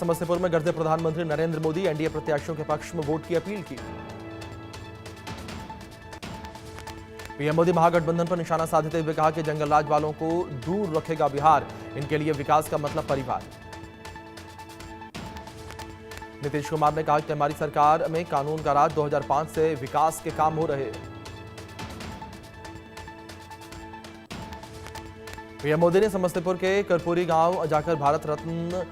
समस्तीपुर में गरजे प्रधानमंत्री नरेंद्र मोदी, एनडीए प्रत्याशियों के पक्ष में वोट की अपील की। पीएम मोदी महागठबंधन पर निशाना साधते हुए कहा कि जंगलराज वालों को दूर रखेगा बिहार, इनके लिए विकास का मतलब परिवार। नीतीश कुमार ने कहा कि हमारी सरकार में कानून का राज, 2005 से विकास के काम हो रहे। पीएम मोदी ने समस्तीपुर के कर्पूरी गांव जाकर भारत रत्न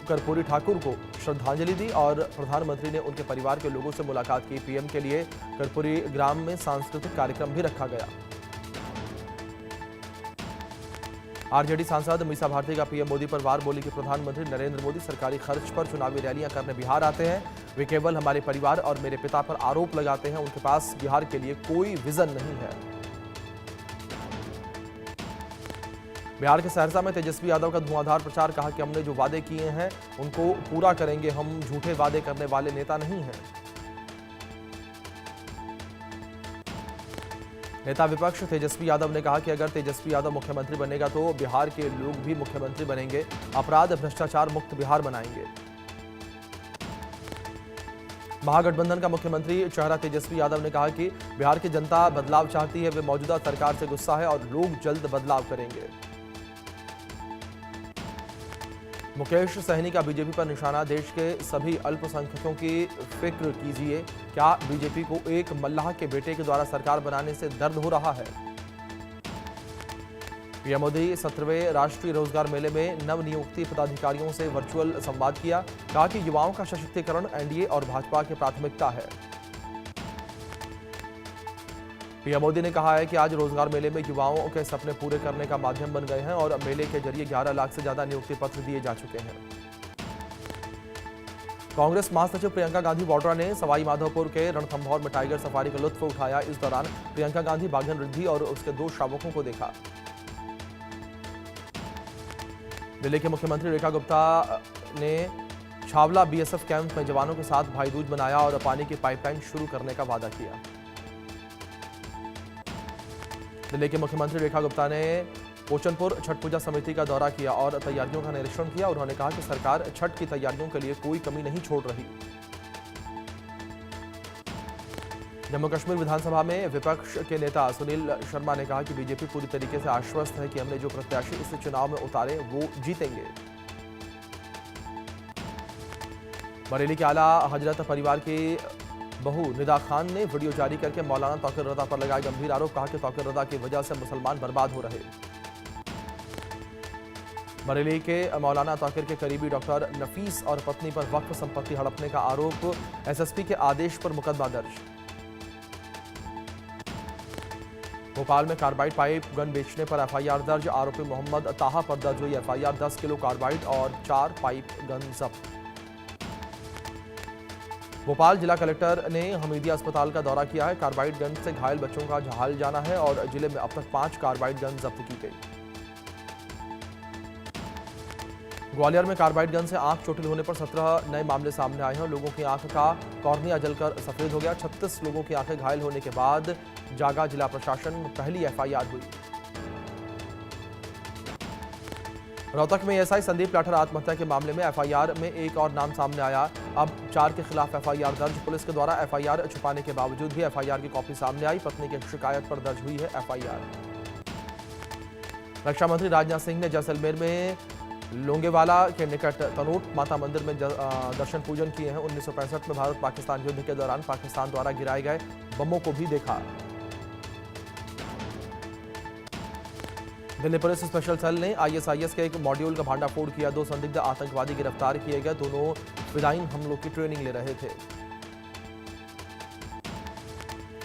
कर्पूरी ठाकुर को श्रद्धांजलि दी और प्रधानमंत्री ने उनके परिवार के लोगों से मुलाकात की। पीएम के लिए कर्पूरी ग्राम में सांस्कृतिक कार्यक्रम भी रखा गया। आरजेडी सांसद मीसा भारती का पीएम मोदी पर वार, बोली कि प्रधानमंत्री नरेंद्र मोदी सरकारी खर्च पर चुनावी रैलियां करने बिहार आते हैं। वे केवल हमारे परिवार और मेरे पिता पर आरोप लगाते हैं, उनके पास बिहार के लिए कोई विजन नहीं है। बिहार के सहरसा में तेजस्वी यादव का धुआंधार प्रचार, कहा कि हमने जो वादे किए हैं उनको पूरा करेंगे, हम झूठे वादे करने वाले नेता नहीं हैं। नेता विपक्ष तेजस्वी यादव ने कहा कि अगर तेजस्वी यादव मुख्यमंत्री बनेगा तो बिहार के लोग भी मुख्यमंत्री बनेंगे, अपराध भ्रष्टाचार मुक्त बिहार बनाएंगे। महागठबंधन का मुख्यमंत्री चेहरा तेजस्वी यादव ने कहा कि बिहार की जनता बदलाव चाहती है, वे मौजूदा सरकार से गुस्सा है और लोग जल्द बदलाव करेंगे। मुकेश सहनी का बीजेपी पर निशाना, देश के सभी अल्पसंख्यकों की फिक्र कीजिए, क्या बीजेपी को एक मल्लाह के बेटे के द्वारा सरकार बनाने से दर्द हो रहा है। पीएम मोदी 17वें राष्ट्रीय रोजगार मेले में नवनियुक्ति पदाधिकारियों से वर्चुअल संवाद किया, कहा कि युवाओं का सशक्तिकरण एनडीए और भाजपा की प्राथमिकता है। पीएम मोदी ने कहा है कि आज रोजगार मेले में युवाओं के सपने पूरे करने का माध्यम बन गए हैं और मेले के जरिए 11 लाख से ज्यादा नियुक्ति पत्र दिए जा चुके हैं। कांग्रेस महासचिव प्रियंका गांधी वाड्रा ने सवाई माधोपुर के रणथंभौर में टाइगर सफारी का लुत्फ उठाया। इस दौरान प्रियंका गांधी बाघन रिद्धि और उसके 2 शावकों को देखा। दिल्ली के मुख्यमंत्री रेखा गुप्ता ने छावला बीएसएफ कैंप में जवानों के साथ भाई दूज मनाया और पानी की पाइपलाइन शुरू करने का वादा किया। दिल्ली के मुख्यमंत्री रेखा गुप्ता ने पोचनपुर छठ पूजा समिति का दौरा किया और तैयारियों का निरीक्षण किया। उन्होंने कहा कि सरकार छठ की तैयारियों के लिए कोई कमी नहीं छोड़ रही। जम्मू कश्मीर विधानसभा में विपक्ष के नेता सुनील शर्मा ने कहा कि बीजेपी पूरी तरीके से आश्वस्त है कि हमने जो प्रत्याशी इस चुनाव में उतारे वो जीतेंगे। बरेली के आला हजरत परिवार की बहू निदा खान ने वीडियो जारी करके मौलाना तौकीर रज़ा पर लगाए गंभीर आरोप, कहा कि तौकीर रज़ा की वजह से मुसलमान बर्बाद हो रहे। बरेली के मौलाना तौकीर के करीबी डॉक्टर नफीस और पत्नी पर वक्फ संपत्ति हड़पने का आरोप, एसएसपी के आदेश पर मुकदमा दर्ज। भोपाल में कार्बाइड पाइप गन बेचने पर एफआईआर दर्ज, आरोपी मोहम्मद ताहा पर दर्ज हुई एफआईआर, 10 किलो कार्बाइड और 4 पाइप गन जब्त। भोपाल जिला कलेक्टर ने हमीदिया अस्पताल का दौरा किया है। कार्बाइड गन से घायल बच्चों का जहाल जाना है और जिले में अब तक 5 कार्बाइड गन जब्त की गई। ग्वालियर में कार्बाइड गन से आंख चोटिल होने पर 17 नए मामले सामने आए हैं। लोगों की आंख का कॉर्निया जलकर सफेद हो गया। 36 लोगों की आंखें घायल होने के बाद जागा जिला प्रशासन में पहली एफआईआर हुई। रोहतक में एएसआई संदीप लाठर आत्महत्या के मामले में एफआईआर में एक और नाम सामने आया। अब 4 के खिलाफ एफआईआर दर्ज। पुलिस के द्वारा एफआईआर छुपाने के बावजूद भी एफआईआर की कॉपी सामने आई। पत्नी की शिकायत पर दर्ज हुई है एफआईआर। रक्षा मंत्री राजनाथ सिंह ने जैसलमेर में लोंगेवाला के निकट तनोट माता मंदिर में दर्शन पूजन किए हैं। 1965 में भारत पाकिस्तान युद्ध के दौरान पाकिस्तान द्वारा गिराए गए बमों को भी देखा। दिल्ली पुलिस स्पेशल सेल ने आईएसआईएस के एक मॉड्यूल का भांडाफोड़ किया। 2 संदिग्ध आतंकवादी गिरफ्तार किए गए। दोनों फिदायीन हमलों की ट्रेनिंग ले रहे थे।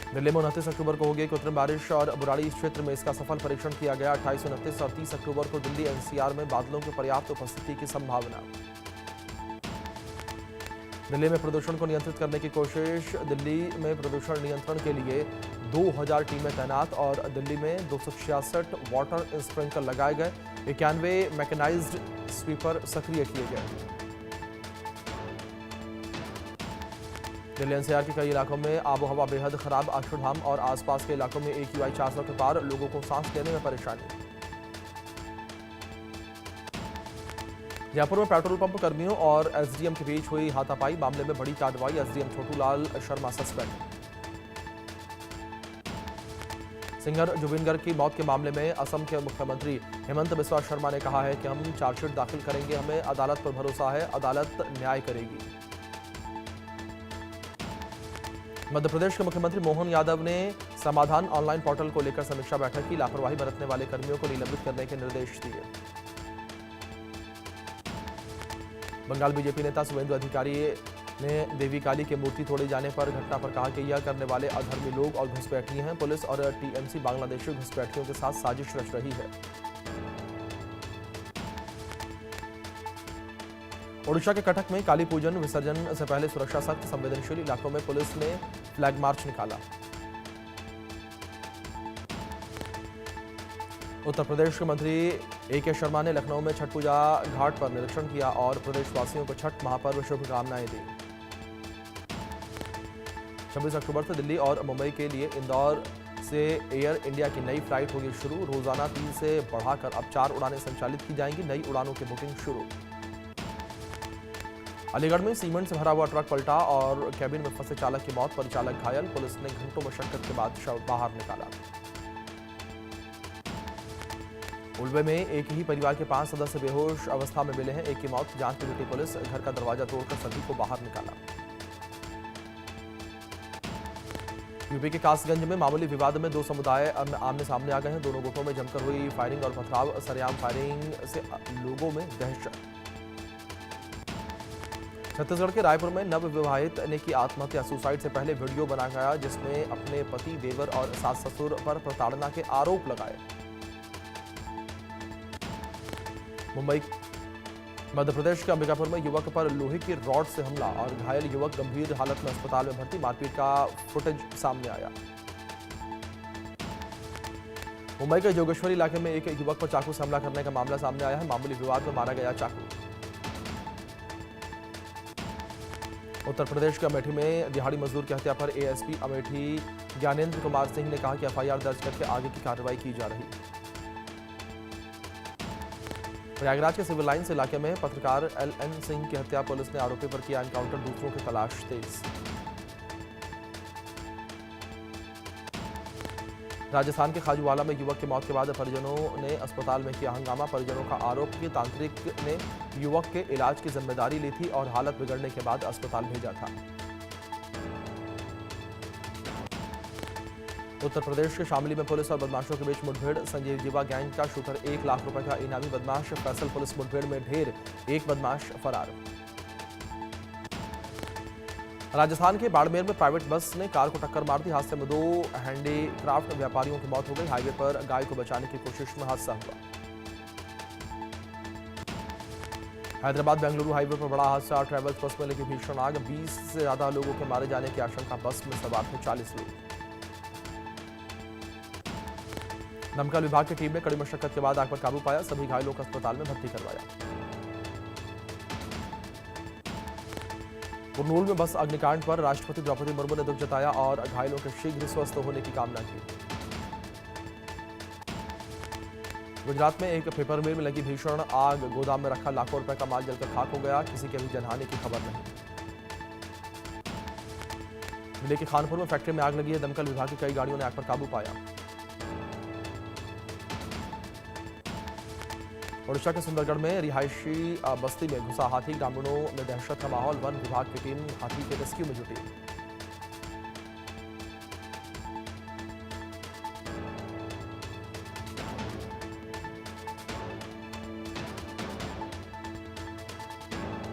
दिल्ली में 29 अक्टूबर को होगी कृत्रिम बारिश और बुराड़ी क्षेत्र में इसका सफल परीक्षण किया गया। 28, 29 और 30 अक्टूबर को दिल्ली एनसीआर में बादलों की पर्याप्त उपस्थिति की संभावना। दिल्ली में प्रदूषण को नियंत्रित करने की कोशिश। दिल्ली में प्रदूषण नियंत्रण के लिए 2000 टीमें तैनात और दिल्ली में 266 वाटर स्प्रिंकलर लगाए गए। 91 मैकेनाइज्ड स्वीपर सक्रिय किए गए। दिल्ली एनसीआर के कई इलाकों में आबोहवा बेहद खराब। अक्षरधाम और आसपास के इलाकों में AQI 400 के पार, लोगों को सांस लेने में परेशानी। जयपुर में पेट्रोल पंप कर्मियों और एसडीएम के बीच हुई हाथापाई, मामले में बड़ी कार्रवाई, एसडीएम छोटू लाल शर्मा सस्पेंड। सिंगर जुबिन गर्ग की मौत के मामले में असम के मुख्यमंत्री हेमंत बिस्वा शर्मा ने कहा है कि हम चार्जशीट दाखिल करेंगे, हमें अदालत पर भरोसा है, अदालत न्याय करेगी। मध्य प्रदेश के मुख्यमंत्री मोहन यादव ने समाधान ऑनलाइन पोर्टल को लेकर समीक्षा बैठक की, लापरवाही बरतने वाले कर्मियों को निलंबित करने के निर्देश दिए। बंगाल बीजेपी नेता शुभेंदु अधिकारी ने देवी काली की मूर्ति तोड़े जाने पर घटना पर कहा कि यह करने वाले अधर्मी लोग और घुसपैठी हैं। पुलिस और टीएमसी बांग्लादेशी घुसपैठियों के साथ साजिश रच रही है। ओडिशा के कटक में काली पूजन विसर्जन से पहले सुरक्षा सख्त, संवेदनशील इलाकों में पुलिस ने फ्लैग मार्च निकाला। उत्तर प्रदेश के मंत्री ए.के. शर्मा ने लखनऊ में छठ पूजा घाट पर निरीक्षण किया और प्रदेशवासियों को छठ महापर्व शुभकामनाएं दी। 26 अक्टूबर से दिल्ली और मुंबई के लिए इंदौर से एयर इंडिया की नई फ्लाइट होगी शुरू। रोजाना 3 से बढ़ाकर अब 4 उड़ानें संचालित की जाएंगी। नई उड़ानों की बुकिंग शुरू। अलीगढ़ में सीमेंट से भरा हुआ ट्रक पलटा और कैबिन में फंसे चालक की मौत, परिचालक घायल। पुलिस ने घंटों मशक्कत के बाद शव बाहर निकाला। उल्वे में एक ही परिवार के 5 सदस्य बेहोश अवस्था में मिले हैं, एक की मौत। जांच में जुटी पुलिस, घर का दरवाजा तोड़कर सभी को बाहर निकाला। यूपी के कासगंज में मामूली विवाद में 2 समुदाय आमने सामने आ गए हैं। दोनों गुटों में जमकर हुई फायरिंग और पथराव, सरेआम फायरिंग से लोगों में दहशत। छत्तीसगढ़ के रायपुर में नवविवाहित ने की आत्महत्या, सुसाइड से पहले वीडियो बनाया गया जिसमें अपने पति, देवर और सास ससुर पर प्रताड़ना के आरोप लगाए। मुंबई मध्य प्रदेश के अंबिकापुर में युवक पर लोहे की रॉड से हमला और घायल युवक गंभीर हालत में अस्पताल में भर्ती, मारपीट का फुटेज सामने आया। मुंबई के जोगेश्वरी इलाके में एक युवक पर चाकू से हमला करने का मामला सामने आया है। मामूली विवाद में मारा गया चाकू। उत्तर प्रदेश के अमेठी में दिहाड़ी मजदूर की हत्या पर एएसपी अमेठी ज्ञानेंद्र कुमार सिंह ने कहा कि एफआईआर दर्ज करके आगे की कार्रवाई की जा रही। प्रयागराज के सिविल लाइन्स इलाके में पत्रकार एलएन सिंह की हत्या, पुलिस ने आरोपी पर किया एनकाउंटर, दूसरों की तलाश तेज। राजस्थान के खाजूवाला में युवक की मौत के बाद परिजनों ने अस्पताल में किया हंगामा। परिजनों का आरोप कि तांत्रिक ने युवक के इलाज की जिम्मेदारी ली थी और हालत बिगड़ने के बाद अस्पताल भेजा था। उत्तर प्रदेश के शामली में पुलिस और बदमाशों के बीच मुठभेड़, संजीव जीवा गैंग का शूटर 1 लाख रुपए का इनामी बदमाश फैसल, पुलिस मुठभेड़ में ढेर, एक बदमाश फरार। राजस्थान के बाड़मेर में प्राइवेट बस ने कार को टक्कर मार दी, हादसे में 2 हैंडीक्राफ्ट व्यापारियों की मौत हो गई। हाईवे पर गाय को बचाने की कोशिश में हादसा हुआ। हैदराबाद बेंगलुरु हाईवे पर बड़ा हादसा, ट्रैवल्स बस में लगी भीषण आग, 20 से ज्यादा लोगों के मारे जाने की आशंका, बस में सवार थे 40 लोग। दमकल विभाग की टीम ने कड़ी मशक्कत के बाद आग पर काबू पाया, सभी घायलों को अस्पताल में भर्ती करवाया। कुरनूल में बस अग्निकांड पर राष्ट्रपति द्रौपदी मुर्मू ने दुख जताया और घायलों के शीघ्र स्वस्थ होने की कामना की। गुजरात में एक पेपर मिल में लगी भीषण आग, गोदाम में रखा लाखों रुपए का माल जलकर खाक हो गया, किसी के भी जनहानि की खबर नहीं। जिले के खानपुर में फैक्ट्री में आग लगी है, दमकल विभाग की कई गाड़ियों ने आग पर काबू पाया। ओडिशा के सुंदरगढ़ में रिहायशी बस्ती में घुसा हाथी, ग्रामीणों में दहशत का माहौल, वन विभाग की टीम हाथी के रेस्क्यू में जुटी।